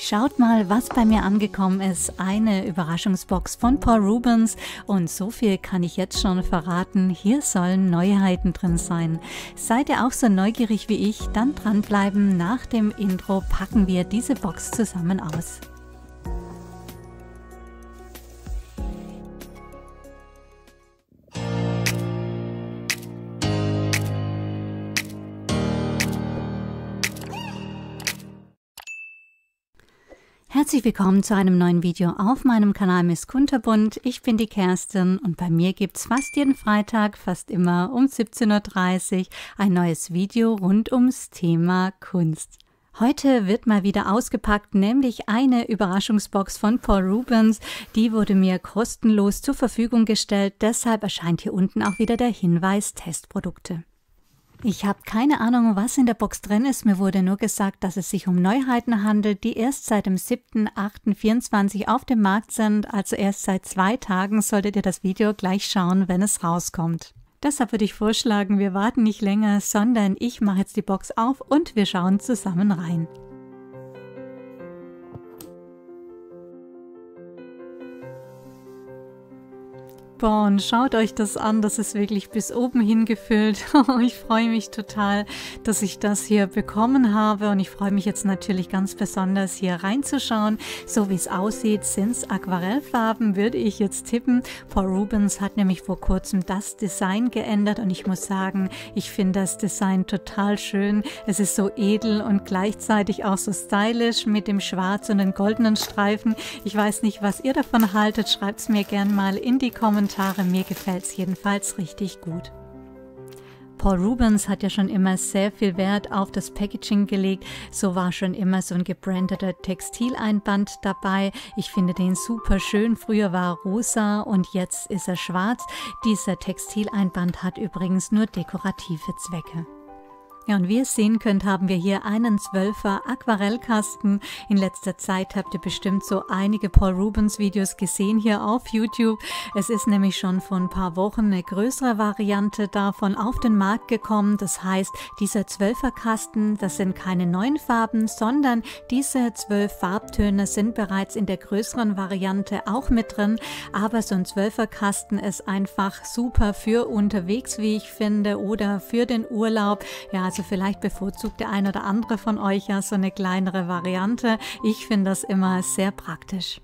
Schaut mal, was bei mir angekommen ist. Eine Überraschungsbox von Paul Rubens. Und so viel kann ich jetzt schon verraten. Hier sollen Neuheiten drin sein. Seid ihr auch so neugierig wie ich? Dann dranbleiben. Nach dem Intro packen wir diese Box zusammen aus. Herzlich willkommen zu einem neuen Video auf meinem Kanal Miss Kunterbunt. Ich bin die Kerstin und bei mir gibt es fast jeden Freitag, fast immer um 17:30 Uhr ein neues Video rund ums Thema Kunst. Heute wird mal wieder ausgepackt, nämlich eine Überraschungsbox von Paul Rubens. Die wurde mir kostenlos zur Verfügung gestellt, deshalb erscheint hier unten auch wieder der Hinweis Testprodukte. Ich habe keine Ahnung, was in der Box drin ist. Mir wurde nur gesagt, dass es sich um Neuheiten handelt, die erst seit dem 7.8.24 auf dem Markt sind. Also erst seit 2 Tagen solltet ihr das Video gleich schauen, wenn es rauskommt. Deshalb würde ich vorschlagen, wir warten nicht länger, sondern ich mache jetzt die Box auf und wir schauen zusammen rein. Boah, und schaut euch das an, das ist wirklich bis oben hin gefüllt. Ich freue mich total, dass ich das hier bekommen habe und ich freue mich jetzt natürlich ganz besonders hier reinzuschauen. So wie es aussieht, sind es Aquarellfarben, würde ich jetzt tippen. Paul Rubens hat nämlich vor kurzem das Design geändert und ich muss sagen, ich finde das Design total schön. Es ist so edel und gleichzeitig auch so stylisch mit dem Schwarz und den goldenen Streifen. Ich weiß nicht, was ihr davon haltet, schreibt es mir gerne mal in die Kommentare. Mir gefällt es jedenfalls richtig gut. Paul Rubens hat ja schon immer sehr viel Wert auf das Packaging gelegt. So war schon immer so ein gebrandeter Textileinband dabei. Ich finde den super schön. Früher war er rosa und jetzt ist er schwarz. Dieser Textileinband hat übrigens nur dekorative Zwecke. Ja, und wie ihr sehen könnt, haben wir hier einen 12er Aquarellkasten. In letzter Zeit habt ihr bestimmt so einige Paul Rubens Videos gesehen hier auf YouTube. Es ist nämlich schon vor ein paar Wochen eine größere Variante davon auf den Markt gekommen. Das heißt, dieser 12er Kasten, das sind keine neuen Farben, sondern diese 12 Farbtöne sind bereits in der größeren Variante auch mit drin. Aber so ein 12er Kasten ist einfach super für unterwegs, wie ich finde, oder für den Urlaub. Ja, also vielleicht bevorzugt der ein oder andere von euch ja so eine kleinere Variante. Ich finde das immer sehr praktisch.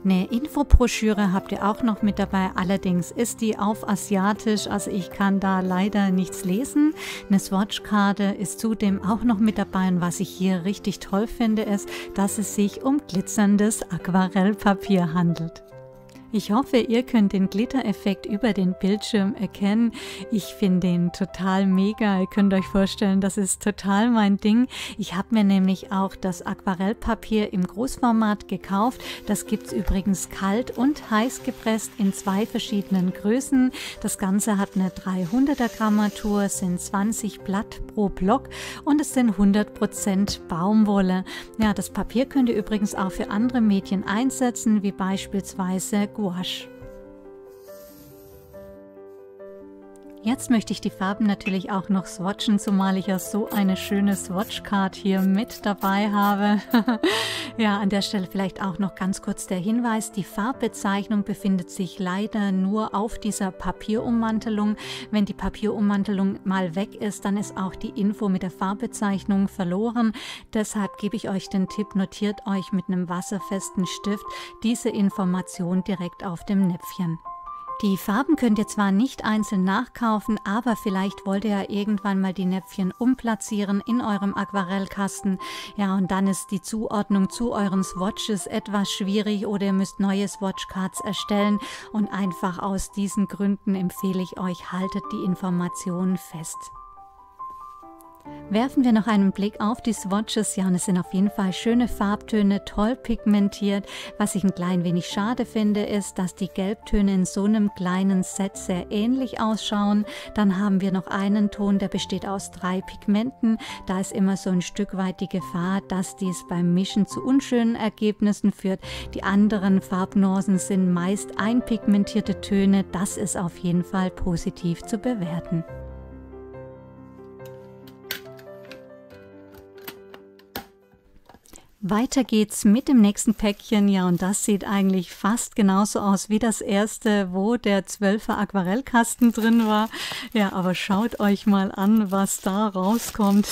Eine Infobroschüre habt ihr auch noch mit dabei, allerdings ist die auf Asiatisch, also ich kann da leider nichts lesen. Eine Swatchkarte ist zudem auch noch mit dabei und was ich hier richtig toll finde, ist, dass es sich um glitzerndes Aquarellpapier handelt. Ich hoffe, ihr könnt den Glittereffekt über den Bildschirm erkennen. Ich finde den total mega. Ihr könnt euch vorstellen, das ist total mein Ding. Ich habe mir nämlich auch das Aquarellpapier im Großformat gekauft. Das gibt es übrigens kalt und heiß gepresst in 2 verschiedenen Größen. Das Ganze hat eine 300er Grammatur, es sind 20 Blatt pro Block und es sind 100% Baumwolle. Ja, das Papier könnt ihr übrigens auch für andere Medien einsetzen, wie beispielsweise Gouache. Jetzt möchte ich die Farben natürlich auch noch swatchen, zumal ich ja so eine schöne Swatch-Card hier mit dabei habe. Ja, an der Stelle vielleicht auch noch ganz kurz der Hinweis, die Farbbezeichnung befindet sich leider nur auf dieser Papierummantelung. Wenn die Papierummantelung mal weg ist, dann ist auch die Info mit der Farbbezeichnung verloren. Deshalb gebe ich euch den Tipp, notiert euch mit einem wasserfesten Stift diese Information direkt auf dem Näpfchen. Die Farben könnt ihr zwar nicht einzeln nachkaufen, aber vielleicht wollt ihr ja irgendwann mal die Näpfchen umplatzieren in eurem Aquarellkasten. Ja, und dann ist die Zuordnung zu euren Swatches etwas schwierig oder ihr müsst neue Swatchcards erstellen. Und einfach aus diesen Gründen empfehle ich euch, haltet die Informationen fest. Werfen wir noch einen Blick auf die Swatches. Ja, und es sind auf jeden Fall schöne Farbtöne, toll pigmentiert. Was ich ein klein wenig schade finde, ist, dass die Gelbtöne in so einem kleinen Set sehr ähnlich ausschauen. Dann haben wir noch einen Ton, der besteht aus 3 Pigmenten. Da ist immer so ein Stück weit die Gefahr, dass dies beim Mischen zu unschönen Ergebnissen führt. Die anderen Farbnuancen sind meist einpigmentierte Töne. Das ist auf jeden Fall positiv zu bewerten. Weiter geht's mit dem nächsten Päckchen, ja, und das sieht eigentlich fast genauso aus wie das erste, wo der 12er Aquarellkasten drin war. Ja, aber schaut euch mal an, was da rauskommt,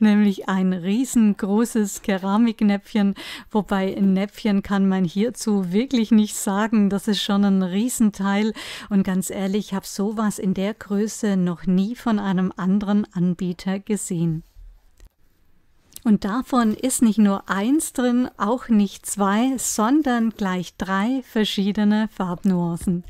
nämlich ein riesengroßes Keramiknäpfchen, wobei ein Näpfchen kann man hierzu wirklich nicht sagen, das ist schon ein Riesenteil und ganz ehrlich, ich habe sowas in der Größe noch nie von einem anderen Anbieter gesehen. Und davon ist nicht nur eins drin, auch nicht zwei, sondern gleich 3 verschiedene Farbnuancen.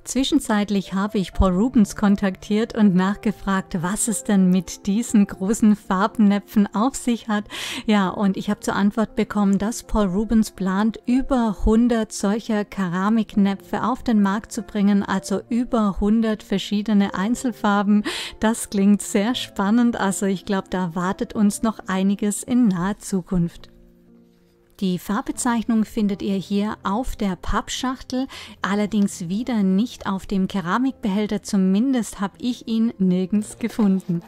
Zwischenzeitlich habe ich Paul Rubens kontaktiert und nachgefragt, was es denn mit diesen großen Farbnäpfen auf sich hat. Ja, und ich habe zur Antwort bekommen, dass Paul Rubens plant, über 100 solcher Keramiknäpfe auf den Markt zu bringen, also über 100 verschiedene Einzelfarben. Das klingt sehr spannend, also ich glaube, da wartet uns noch einiges in naher Zukunft. Die Farbbezeichnung findet ihr hier auf der Pappschachtel, allerdings wieder nicht auf dem Keramikbehälter, zumindest habe ich ihn nirgends gefunden.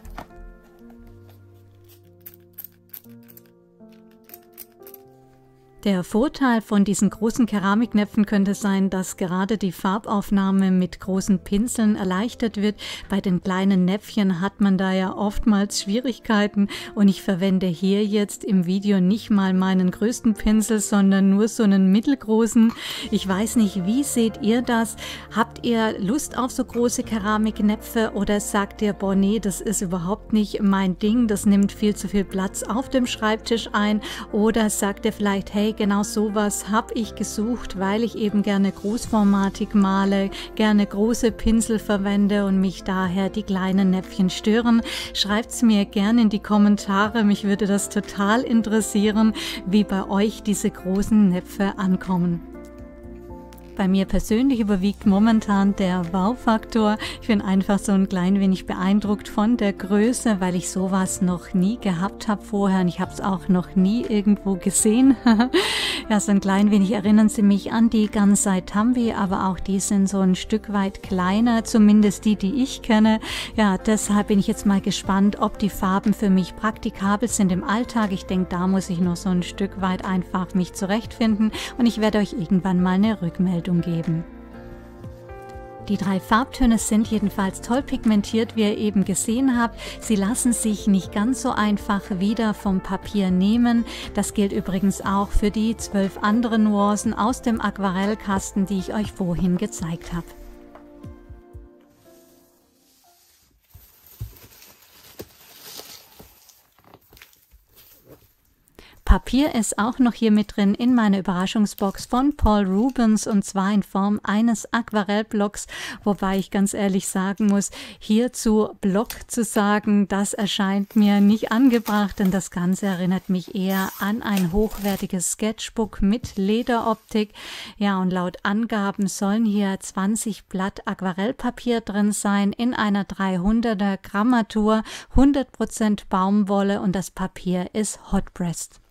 Der Vorteil von diesen großen Keramiknäpfen könnte sein, dass gerade die Farbaufnahme mit großen Pinseln erleichtert wird. Bei den kleinen Näpfchen hat man da ja oftmals Schwierigkeiten und ich verwende hier jetzt im Video nicht mal meinen größten Pinsel, sondern nur so einen mittelgroßen. Ich weiß nicht, wie seht ihr das? Habt ihr Lust auf so große Keramiknäpfe oder sagt ihr, boah nee, das ist überhaupt nicht mein Ding, das nimmt viel zu viel Platz auf dem Schreibtisch ein, oder sagt ihr vielleicht, hey, genau sowas habe ich gesucht, weil ich eben gerne großformatig male, gerne große Pinsel verwende und mich daher die kleinen Näpfchen stören. Schreibt es mir gerne in die Kommentare, mich würde das total interessieren, wie bei euch diese großen Näpfe ankommen. Bei mir persönlich überwiegt momentan der Wow-Faktor. Ich bin einfach so ein klein wenig beeindruckt von der Größe, weil ich sowas noch nie gehabt habe vorher und ich habe es auch noch nie irgendwo gesehen. Ja, so ein klein wenig erinnern sie mich an die Gansai Tambi, aber auch die sind so ein Stück weit kleiner, zumindest die, die ich kenne. Ja, deshalb bin ich jetzt mal gespannt, ob die Farben für mich praktikabel sind im Alltag. Ich denke, da muss ich noch so ein Stück weit einfach mich zurechtfinden und ich werde euch irgendwann mal eine Rückmeldung geben. Die 3 Farbtöne sind jedenfalls toll pigmentiert, wie ihr eben gesehen habt. Sie lassen sich nicht ganz so einfach wieder vom Papier nehmen. Das gilt übrigens auch für die 12 anderen Nuancen aus dem Aquarellkasten, die ich euch vorhin gezeigt habe. Papier ist auch noch hier mit drin in meiner Überraschungsbox von Paul Rubens und zwar in Form eines Aquarellblocks, wobei ich ganz ehrlich sagen muss, hierzu Block zu sagen, das erscheint mir nicht angebracht, denn das Ganze erinnert mich eher an ein hochwertiges Sketchbook mit Lederoptik. Ja, und laut Angaben sollen hier 20 Blatt Aquarellpapier drin sein in einer 300er Grammatur, 100% Baumwolle und das Papier ist Hotpressed.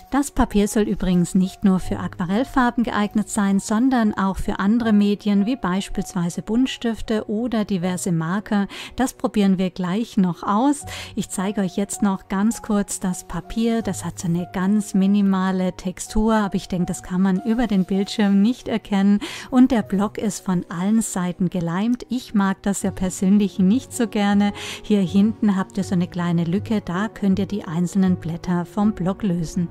Das Papier soll übrigens nicht nur für Aquarellfarben geeignet sein, sondern auch für andere Medien wie beispielsweise Buntstifte oder diverse Marker. Das probieren wir gleich noch aus. Ich zeige euch jetzt noch ganz kurz das Papier. Das hat so eine ganz minimale Textur, aber ich denke, das kann man über den Bildschirm nicht erkennen. Und der Block ist von allen Seiten geleimt. Ich mag das ja persönlich nicht so gerne. Hier hinten habt ihr so eine kleine Lücke, da könnt ihr die einzelnen Blätter vom Block lösen.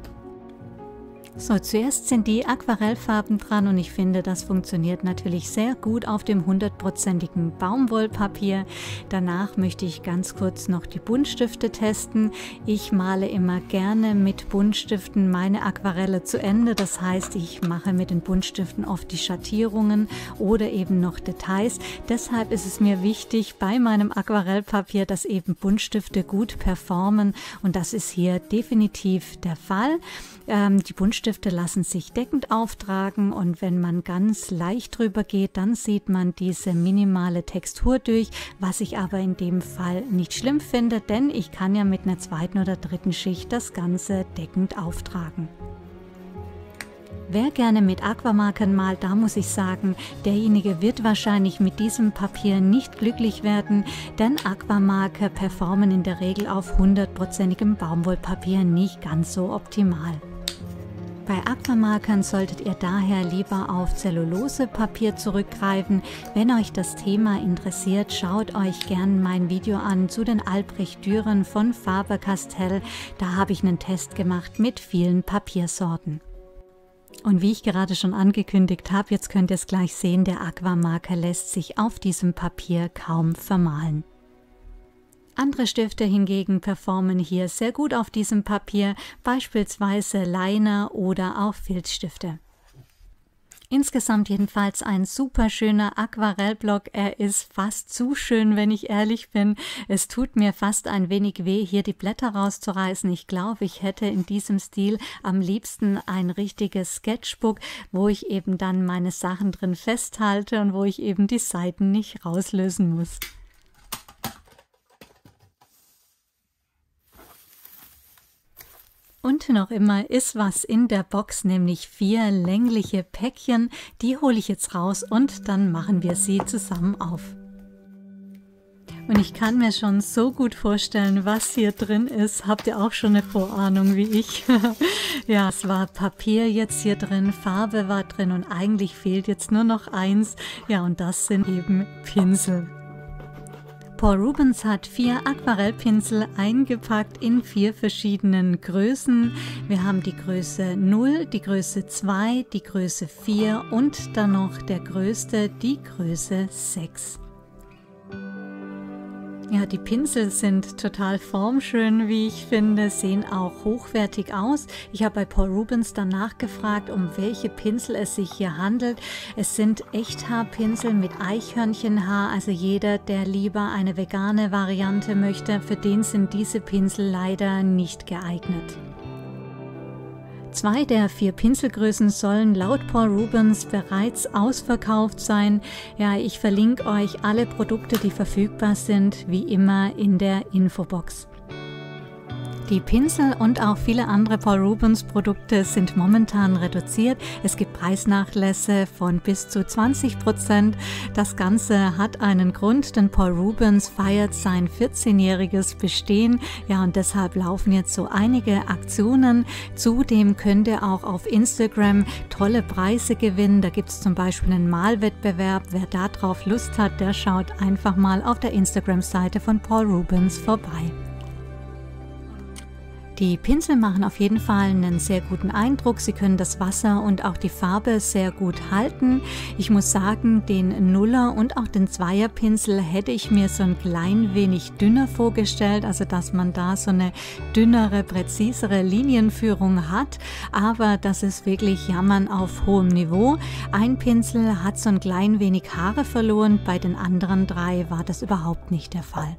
So, zuerst sind die Aquarellfarben dran und ich finde, das funktioniert natürlich sehr gut auf dem 100%igen Baumwollpapier. Danach möchte ich ganz kurz noch die Buntstifte testen. Ich male immer gerne mit Buntstiften meine Aquarelle zu Ende. Das heißt, ich mache mit den Buntstiften oft die Schattierungen oder eben noch Details. Deshalb ist es mir wichtig bei meinem Aquarellpapier, dass eben Buntstifte gut performen und das ist hier definitiv der Fall. Die Buntstifte lassen sich deckend auftragen und wenn man ganz leicht drüber geht, dann sieht man diese minimale Textur durch, was ich aber in dem Fall nicht schlimm finde, denn ich kann ja mit einer zweiten oder dritten Schicht das Ganze deckend auftragen. Wer gerne mit Aquamarkern malt, da muss ich sagen, derjenige wird wahrscheinlich mit diesem Papier nicht glücklich werden, denn Aquamarker performen in der Regel auf 100%igem Baumwollpapier nicht ganz so optimal. Bei Aquamarkern solltet ihr daher lieber auf Zellulosepapier zurückgreifen. Wenn euch das Thema interessiert, schaut euch gern mein Video an zu den Albrecht-Dürern von Faber-Castell. Da habe ich einen Test gemacht mit vielen Papiersorten. Und wie ich gerade schon angekündigt habe, jetzt könnt ihr es gleich sehen, der Aquamarker lässt sich auf diesem Papier kaum vermalen. Andere Stifte hingegen performen hier sehr gut auf diesem Papier, beispielsweise Liner oder auch Filzstifte. Insgesamt jedenfalls ein super schöner Aquarellblock. Er ist fast zu schön, wenn ich ehrlich bin. Es tut mir fast ein wenig weh, hier die Blätter rauszureißen. Ich glaube, ich hätte in diesem Stil am liebsten ein richtiges Sketchbook, wo ich eben dann meine Sachen drin festhalte und wo ich eben die Seiten nicht rauslösen muss. Und noch immer ist was in der Box, nämlich 4 längliche Päckchen. Die hole ich jetzt raus und dann machen wir sie zusammen auf. Und ich kann mir schon so gut vorstellen, was hier drin ist. Habt ihr auch schon eine Vorahnung wie ich? Ja, es war Papier jetzt hier drin, Farbe war drin und eigentlich fehlt jetzt nur noch eins. Ja, und das sind eben Pinsel. Paul Rubens hat 4 Aquarellpinsel eingepackt in 4 verschiedenen Größen. Wir haben die Größe 0, die Größe 2, die Größe 4 und dann noch der größte, die Größe 6. Ja, die Pinsel sind total formschön, wie ich finde, sehen auch hochwertig aus. Ich habe bei Paul Rubens dann nachgefragt, um welche Pinsel es sich hier handelt. Es sind Echthaarpinsel mit Eichhörnchenhaar, also jeder, der lieber eine vegane Variante möchte, für den sind diese Pinsel leider nicht geeignet. 2 der 4 Pinselgrößen sollen laut Paul Rubens bereits ausverkauft sein. Ja, ich verlinke euch alle Produkte, die verfügbar sind, wie immer in der Infobox. Die Pinsel und auch viele andere Paul Rubens Produkte sind momentan reduziert. Es gibt Preisnachlässe von bis zu 20%. Das Ganze hat einen Grund, denn Paul Rubens feiert sein 14-jähriges Bestehen. Ja, und deshalb laufen jetzt so einige Aktionen. Zudem könnt ihr auch auf Instagram tolle Preise gewinnen. Da gibt es zum Beispiel einen Malwettbewerb. Wer darauf Lust hat, der schaut einfach mal auf der Instagram-Seite von Paul Rubens vorbei. Die Pinsel machen auf jeden Fall einen sehr guten Eindruck. Sie können das Wasser und auch die Farbe sehr gut halten. Ich muss sagen, den Nuller und auch den Zweierpinsel hätte ich mir so ein klein wenig dünner vorgestellt, also dass man da so eine dünnere, präzisere Linienführung hat. Aber das ist wirklich Jammern auf hohem Niveau. Ein Pinsel hat so ein klein wenig Haare verloren, bei den anderen 3 war das überhaupt nicht der Fall.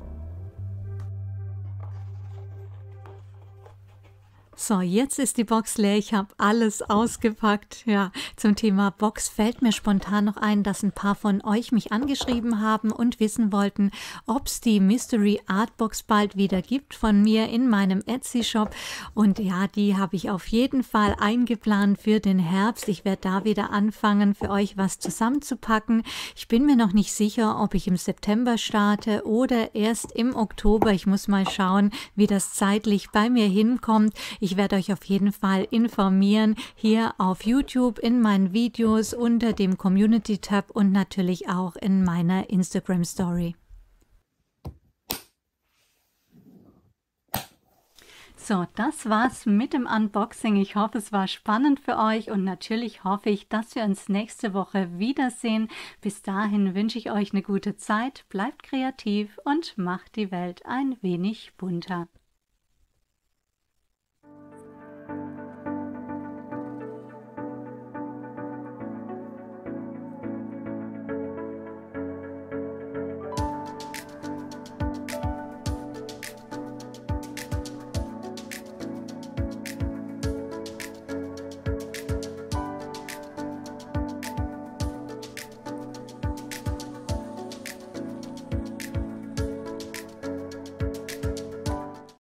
So, jetzt ist die Box leer. Ich habe alles ausgepackt. Ja, zum Thema Box fällt mir spontan noch ein, dass ein paar von euch mich angeschrieben haben und wissen wollten, ob es die Mystery Art Box bald wieder gibt von mir in meinem Etsy-Shop. Und ja, die habe ich auf jeden Fall eingeplant für den Herbst. Ich werde da wieder anfangen, für euch was zusammenzupacken. Ich bin mir noch nicht sicher, ob ich im September starte oder erst im Oktober. Ich muss mal schauen, wie das zeitlich bei mir hinkommt. Ich werde euch auf jeden Fall informieren, hier auf YouTube, in meinen Videos, unter dem Community-Tab und natürlich auch in meiner Instagram-Story. So, das war's mit dem Unboxing. Ich hoffe, es war spannend für euch und natürlich hoffe ich, dass wir uns nächste Woche wiedersehen. Bis dahin wünsche ich euch eine gute Zeit, bleibt kreativ und macht die Welt ein wenig bunter.